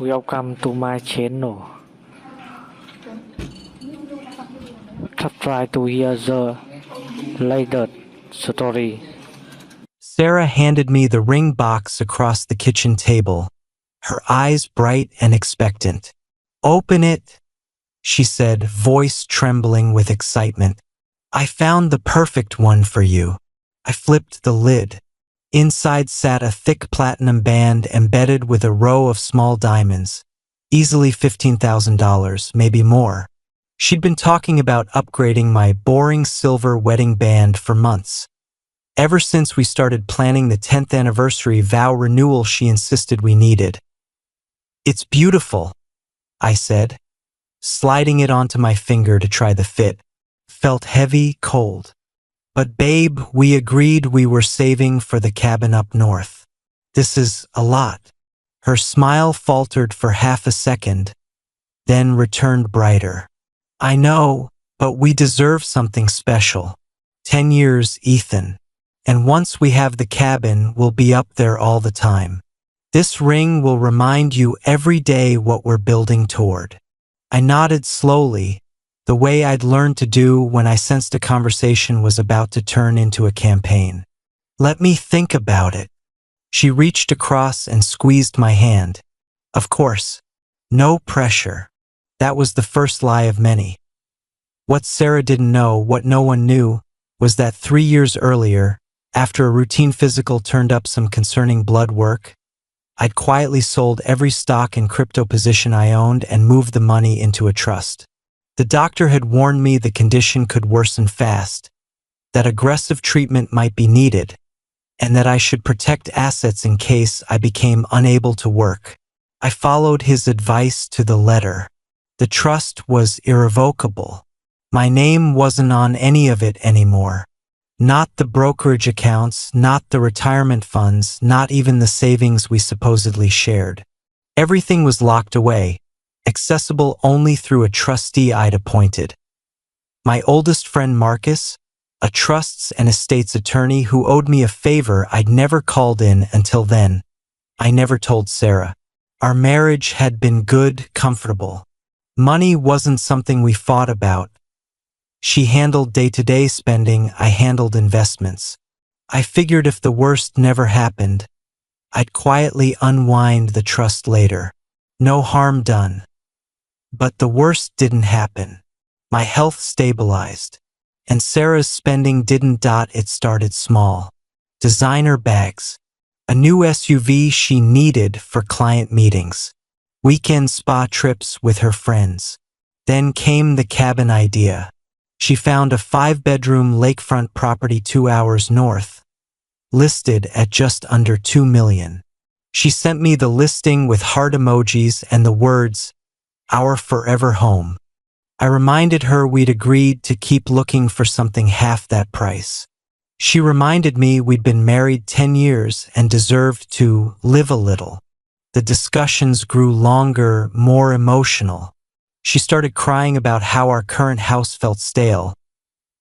Welcome to my channel. Try to hear the latest story. Sarah handed me the ring box across the kitchen table, her eyes bright and expectant. "Open it," she said, voice trembling with excitement. "I found the perfect one for you." I flipped the lid. Inside sat a thick platinum band embedded with a row of small diamonds, easily $15,000, maybe more. She'd been talking about upgrading my boring silver wedding band for months. Ever since we started planning the 10th anniversary vow renewal she insisted we needed. "It's beautiful," I said, sliding it onto my finger to try the fit. Felt heavy, cold. "But babe, we agreed we were saving for the cabin up north. This is a lot." Her smile faltered for half a second, then returned brighter. "I know, but we deserve something special. 10 years, Ethan. And once we have the cabin, we'll be up there all the time. This ring will remind you every day what we're building toward." I nodded slowly, the way I'd learned to do when I sensed a conversation was about to turn into a campaign. "Let me think about it." She reached across and squeezed my hand. Of course, no pressure. That was the first lie of many. What Sarah didn't know, what no one knew, was that 3 years earlier, after a routine physical turned up some concerning blood work, I'd quietly sold every stock and crypto position I owned and moved the money into a trust. The doctor had warned me the condition could worsen fast, that aggressive treatment might be needed, and that I should protect assets in case I became unable to work. I followed his advice to the letter. The trust was irrevocable. My name wasn't on any of it anymore. Not the brokerage accounts, not the retirement funds, not even the savings we supposedly shared. Everything was locked away, accessible only through a trustee I'd appointed. My oldest friend Marcus, a trusts and estates attorney who owed me a favor I'd never called in until then. I never told Sarah. Our marriage had been good, comfortable. Money wasn't something we fought about. She handled day-to-day spending, I handled investments. I figured if the worst never happened, I'd quietly unwind the trust later. No harm done. But the worst didn't happen. My health stabilized. And Sarah's spending didn't. It started small. Designer bags. A new SUV she needed for client meetings. Weekend spa trips with her friends. Then came the cabin idea. She found a 5-bedroom lakefront property 2 hours north, listed at just under $2 million. She sent me the listing with heart emojis and the words, "Our forever home." I reminded her we'd agreed to keep looking for something half that price. She reminded me we'd been married 10 years and deserved to live a little. The discussions grew longer, more emotional. She started crying about how our current house felt stale,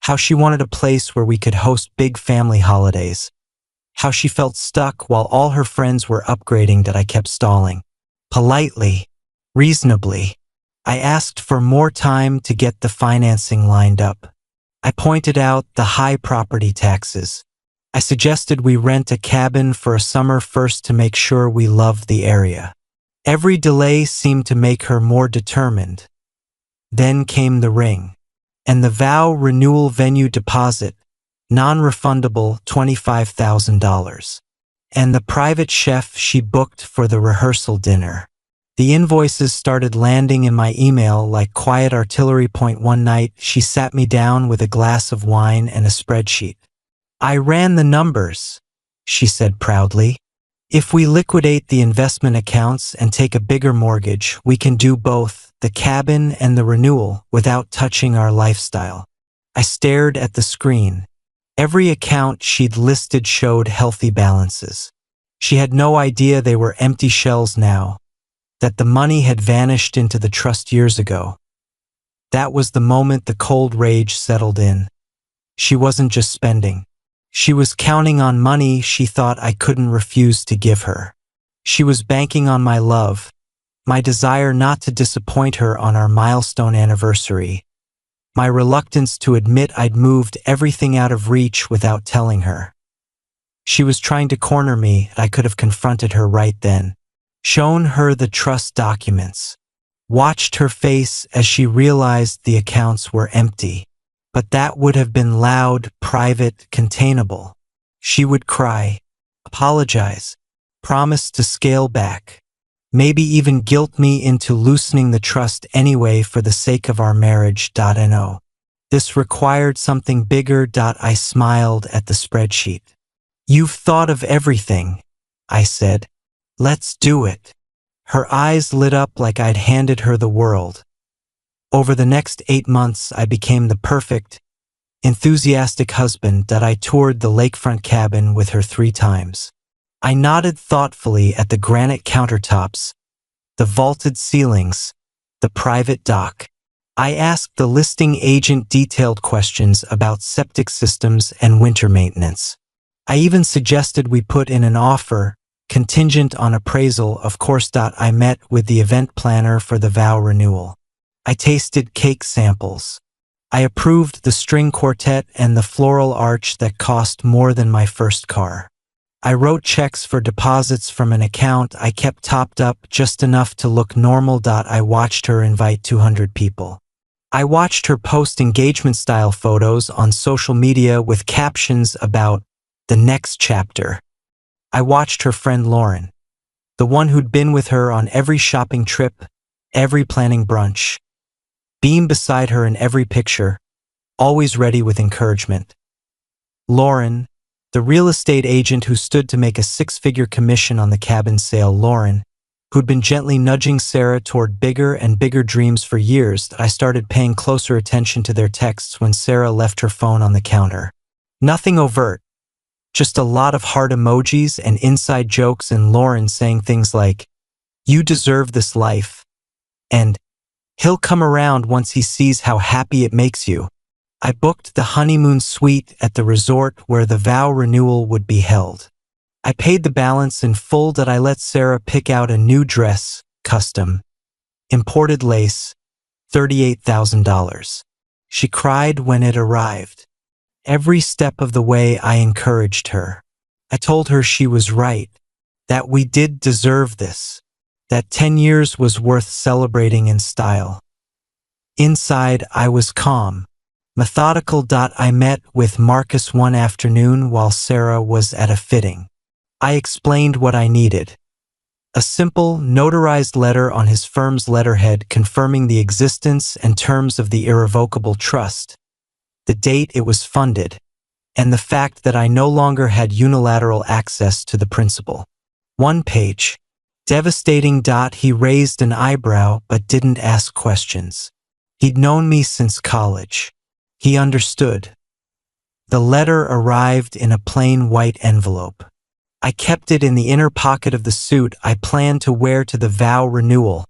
how she wanted a place where we could host big family holidays, how she felt stuck while all her friends were upgrading that I kept stalling. Politely, reasonably, I asked for more time to get the financing lined up. I pointed out the high property taxes. I suggested we rent a cabin for a summer first to make sure we loved the area. Every delay seemed to make her more determined. Then came the ring, and the vow renewal venue deposit, non-refundable $25,000, and the private chef she booked for the rehearsal dinner. The invoices started landing in my email like quiet artillery. One night, she sat me down with a glass of wine and a spreadsheet. "I ran the numbers," she said proudly. "If we liquidate the investment accounts and take a bigger mortgage, we can do both, the cabin and the renewal, without touching our lifestyle." I stared at the screen. Every account she'd listed showed healthy balances. She had no idea they were empty shells now, that the money had vanished into the trust years ago. That was the moment the cold rage settled in. She wasn't just spending. She was counting on money she thought I couldn't refuse to give her. She was banking on my love, my desire not to disappoint her on our milestone anniversary, my reluctance to admit I'd moved everything out of reach without telling her. She was trying to corner me, and I could have confronted her right then, shown her the trust documents, watched her face as she realized the accounts were empty. But that would have been loud, private, containable. She would cry, apologize, promise to scale back, maybe even guilt me into loosening the trust anyway for the sake of our marriage. No. This required something bigger. I smiled at the spreadsheet. You've thought of everything, I said. Let's do it. Her eyes lit up like I'd handed her the world. Over the next 8 months, I became the perfect, enthusiastic husband that I toured the lakefront cabin with her 3 times. I nodded thoughtfully at the granite countertops, the vaulted ceilings, the private dock. I asked the listing agent detailed questions about septic systems and winter maintenance. I even suggested we put in an offer, contingent on appraisal, of course. I met with the event planner for the vow renewal. I tasted cake samples. I approved the string quartet and the floral arch that cost more than my first car. I wrote checks for deposits from an account I kept topped up just enough to look normal. I watched her invite 200 people. I watched her post engagement-style photos on social media with captions about the next chapter. I watched her friend Lauren, the one who'd been with her on every shopping trip, every planning brunch, beam beside her in every picture, always ready with encouragement. Lauren, the real estate agent who stood to make a 6-figure commission on the cabin sale. Lauren, who'd been gently nudging Sarah toward bigger and bigger dreams for years. I started paying closer attention to their texts when Sarah left her phone on the counter. Nothing overt, just a lot of heart emojis and inside jokes, and Lauren saying things like, "You deserve this life," and "He'll come around once he sees how happy it makes you." I booked the honeymoon suite at the resort where the vow renewal would be held. I paid the balance in full. I let Sarah pick out a new dress, custom, imported lace, $38,000. She cried when it arrived. Every step of the way I encouraged her. I told her she was right, that we did deserve this, that 10 years was worth celebrating in style. Inside, I was calm, methodical. I met with Marcus one afternoon while Sarah was at a fitting. I explained what I needed. A simple, notarized letter on his firm's letterhead confirming the existence and terms of the irrevocable trust, the date it was funded, and the fact that I no longer had unilateral access to the principal. 1 page. Devastating. He raised an eyebrow but didn't ask questions. He'd known me since college. He understood. The letter arrived in a plain white envelope. I kept it in the inner pocket of the suit I planned to wear to the vow renewal.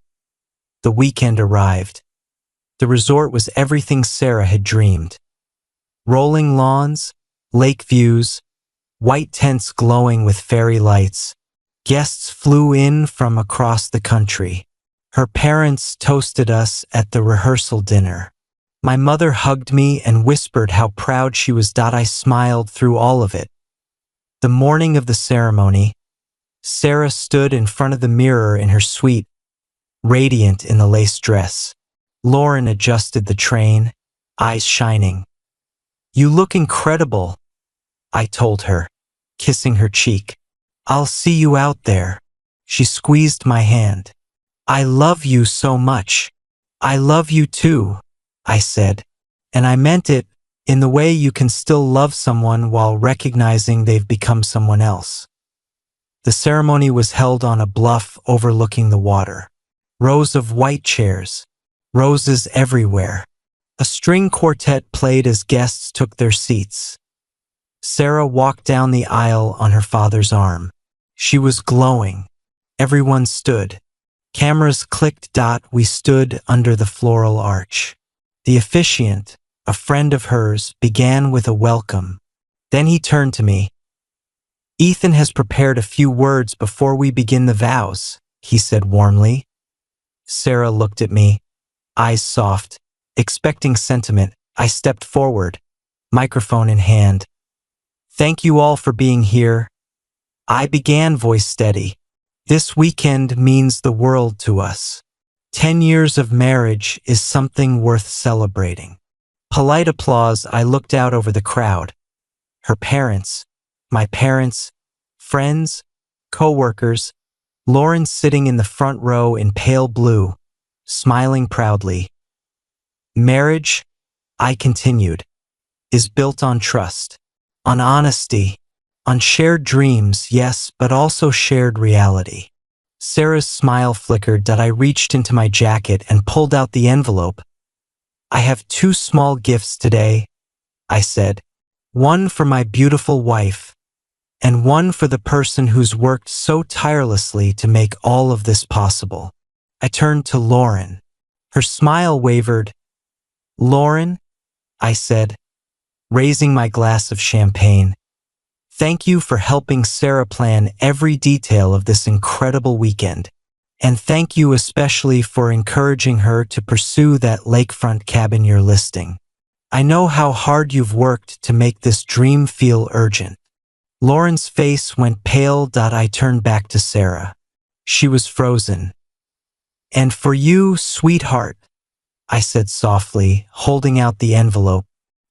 The weekend arrived. The resort was everything Sarah had dreamed. Rolling lawns, lake views, white tents glowing with fairy lights. Guests flew in from across the country. Her parents toasted us at the rehearsal dinner. My mother hugged me and whispered how proud she was. I smiled through all of it. The morning of the ceremony, Sarah stood in front of the mirror in her suite, radiant in the lace dress. Lauren adjusted the train, eyes shining. "You look incredible," I told her, kissing her cheek. "I'll see you out there." She squeezed my hand. "I love you so much." "I love you too," I said, and I meant it, in the way you can still love someone while recognizing they've become someone else. The ceremony was held on a bluff overlooking the water. Rows of white chairs, roses everywhere. A string quartet played as guests took their seats. Sarah walked down the aisle on her father's arm. She was glowing. Everyone stood. Cameras clicked. We stood under the floral arch. The officiant, a friend of hers, began with a welcome. Then he turned to me. "Ethan has prepared a few words before we begin the vows," he said warmly. Sarah looked at me, eyes soft, expecting sentiment. I stepped forward, microphone in hand. Thank you all for being here. I began, voice steady. This weekend means the world to us. 10 years of marriage is something worth celebrating. Polite applause. I looked out over the crowd. Her parents, my parents, friends, co-workers, Lauren sitting in the front row in pale blue, smiling proudly. Marriage, I continued, is built on trust, on honesty, on shared dreams, yes, but also shared reality. Sarah's smile flickered. I reached into my jacket and pulled out the envelope. I have 2 small gifts today, I said. One for my beautiful wife, and one for the person who's worked so tirelessly to make all of this possible. I turned to Lauren. Her smile wavered. Lauren, I said, raising my glass of champagne. Thank you for helping Sarah plan every detail of this incredible weekend. And thank you especially for encouraging her to pursue that lakefront cabin you're listing. I know how hard you've worked to make this dream feel urgent. Lauren's face went pale. I turned back to Sarah. She was frozen. And for you, sweetheart, I said softly, holding out the envelope.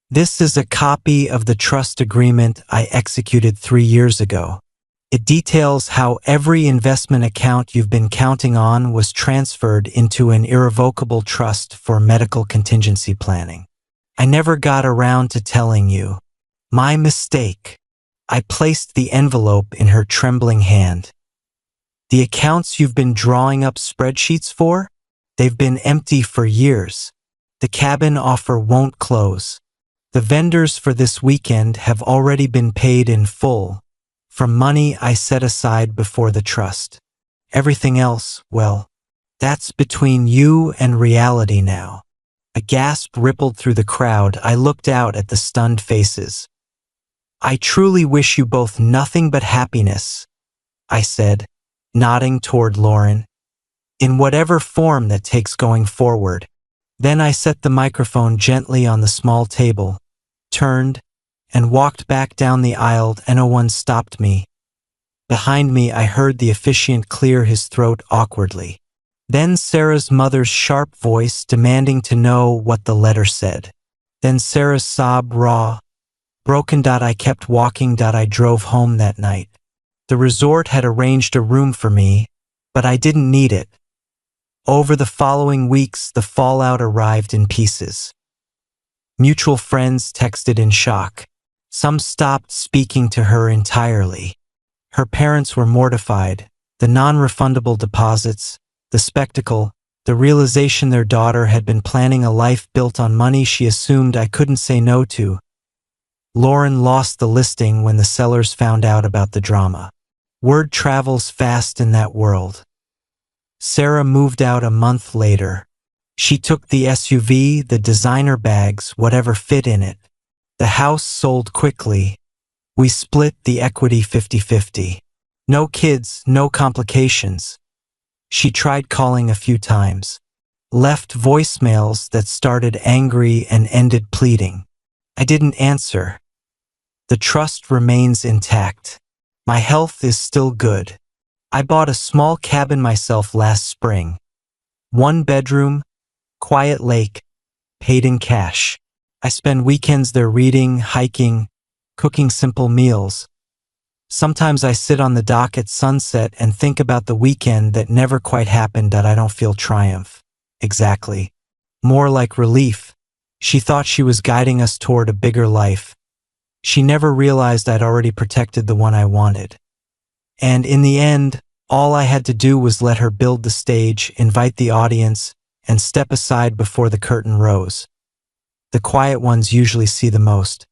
This is a copy of the trust agreement I executed 3 years ago. It details how every investment account you've been counting on was transferred into an irrevocable trust for medical contingency planning. I never got around to telling you. My mistake. I placed the envelope in her trembling hand. The accounts you've been drawing up spreadsheets for? They've been empty for years. The cabin offer won't close. The vendors for this weekend have already been paid in full, from money I set aside before the trust. Everything else, well, that's between you and reality now. A gasp rippled through the crowd. I looked out at the stunned faces. I truly wish you both nothing but happiness, I said, nodding toward Lauren, in whatever form that takes going forward. Then I set the microphone gently on the small table, turned, and walked back down the aisle. No one stopped me. Behind me, I heard the officiant clear his throat awkwardly. Then Sarah's mother's sharp voice demanding to know what the letter said. Then Sarah's sob, raw, broken. I kept walking. I drove home that night. The resort had arranged a room for me, but I didn't need it. Over the following weeks, the fallout arrived in pieces. Mutual friends texted in shock. Some stopped speaking to her entirely. Her parents were mortified. The non-refundable deposits, the spectacle, the realization their daughter had been planning a life built on money she assumed I couldn't say no to. Lauren lost the listing when the sellers found out about the drama. Word travels fast in that world. Sarah moved out a month later. She took the SUV, the designer bags, whatever fit in it. The house sold quickly. We split the equity 50-50. No kids, no complications. She tried calling a few times. Left voicemails that started angry and ended pleading. I didn't answer. The trust remains intact. My health is still good. I bought a small cabin myself last spring. 1 bedroom, quiet lake, paid in cash. I spend weekends there reading, hiking, cooking simple meals. Sometimes I sit on the dock at sunset and think about the weekend that never quite happened. I don't feel triumph. Exactly. More like relief. She thought she was guiding us toward a bigger life. She never realized I'd already protected the one I wanted. And in the end, all I had to do was let her build the stage, invite the audience, and step aside before the curtain rose. The quiet ones usually see the most.